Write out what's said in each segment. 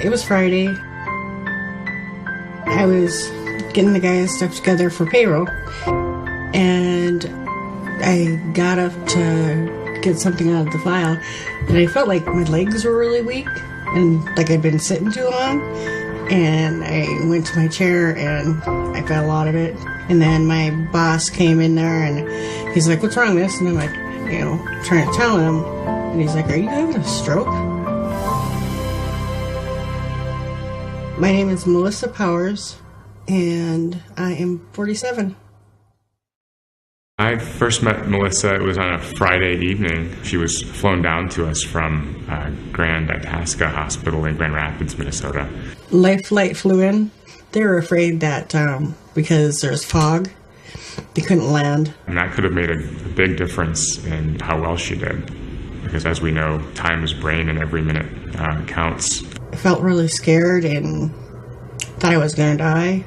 It was Friday. I was getting the guys' stuff together for payroll, and I got up to get something out of the file, and I felt like my legs were really weak and like I'd been sitting too long, and I went to my chair and I fell out of it. And then my boss came in there and he's like, "What's wrong, miss?" And I'm like, trying to tell him, and he's like, "Are you having a stroke?" My name is Melissa Powers, and I am 47. I first met Melissa, it was on a Friday evening. She was flown down to us from Grand Itasca Hospital in Grand Rapids, Minnesota. Life Flight flew in. They were afraid that because there's fog, they couldn't land. And that could have made a big difference in how well she did. Because as we know, time is brain and every minute counts. I felt really scared and thought I was going to die.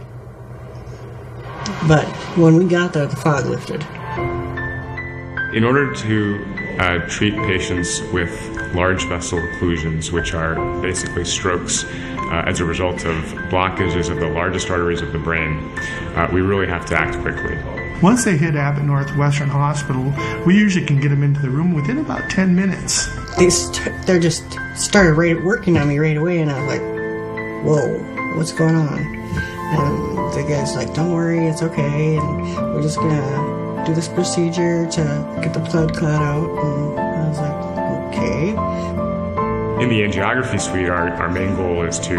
But when we got there, the fog lifted. In order to treat patients with large vessel occlusions, which are basically strokes as a result of blockages of the largest arteries of the brain, we really have to act quickly. Once they hit Abbott Northwestern Hospital, we usually can get them into the room within about 10 minutes. They just started working on me right away, and I was like, "Whoa, what's going on?" And the guy's like, "Don't worry, it's okay, and we're just gonna do this procedure to get the blood clot out." And I was like, "Okay." In the angiography suite, our main goal is to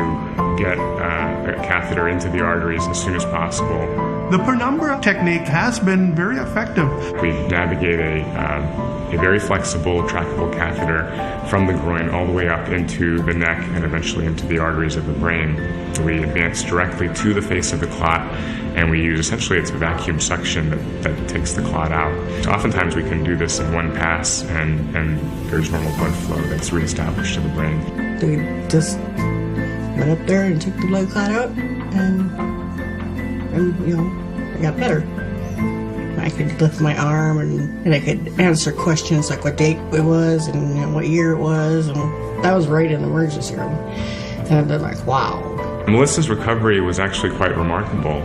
get a catheter into the arteries as soon as possible. The Penumbra technique has been very effective. We navigate a very flexible, trackable catheter from the groin all the way up into the neck and eventually into the arteries of the brain. We advance directly to the face of the clot, and we use essentially it's vacuum suction that takes the clot out. So oftentimes we can do this in one pass, and there's normal blood flow that's reestablished to the brain. They just went up there and took the blood clot out, and I got better. I could lift my arm, and I could answer questions like what date it was and what year it was, and that was right in the emergency room. And they're like, "Wow." Melissa's recovery was actually quite remarkable.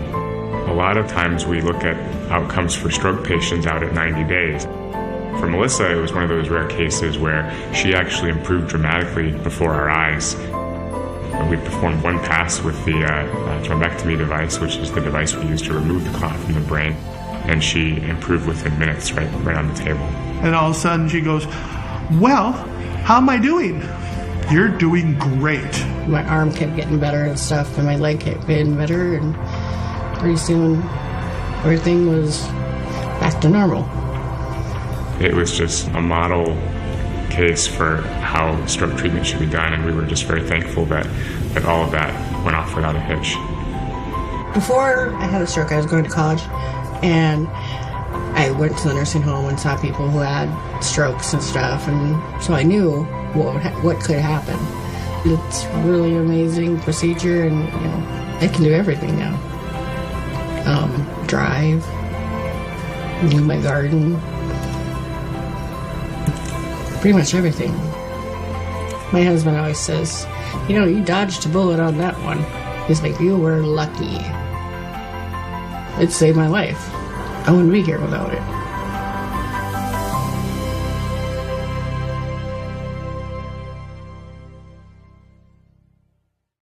A lot of times we look at outcomes for stroke patients out at 90 days. For Melissa, it was one of those rare cases where she actually improved dramatically before our eyes. We performed one pass with the thrombectomy device, which is the device we use to remove the clot from the brain, and she improved within minutes right on the table. And all of a sudden she goes, "Well, how am I doing?" "You're doing great." My arm kept getting better and stuff, and my leg kept getting better, and pretty soon everything was back to normal. It was just a model case for how stroke treatment should be done, and we were just very thankful that all of that went off without a hitch. Before I had a stroke, I was going to college, and I went to the nursing home and saw people who had strokes and stuff, and so I knew what could happen. It's really amazing procedure, and I can do everything now. Drive, do my garden, pretty much everything. My husband always says, "You dodged a bullet on that one." He's like, "You were lucky. It saved my life. I wouldn't be here without it."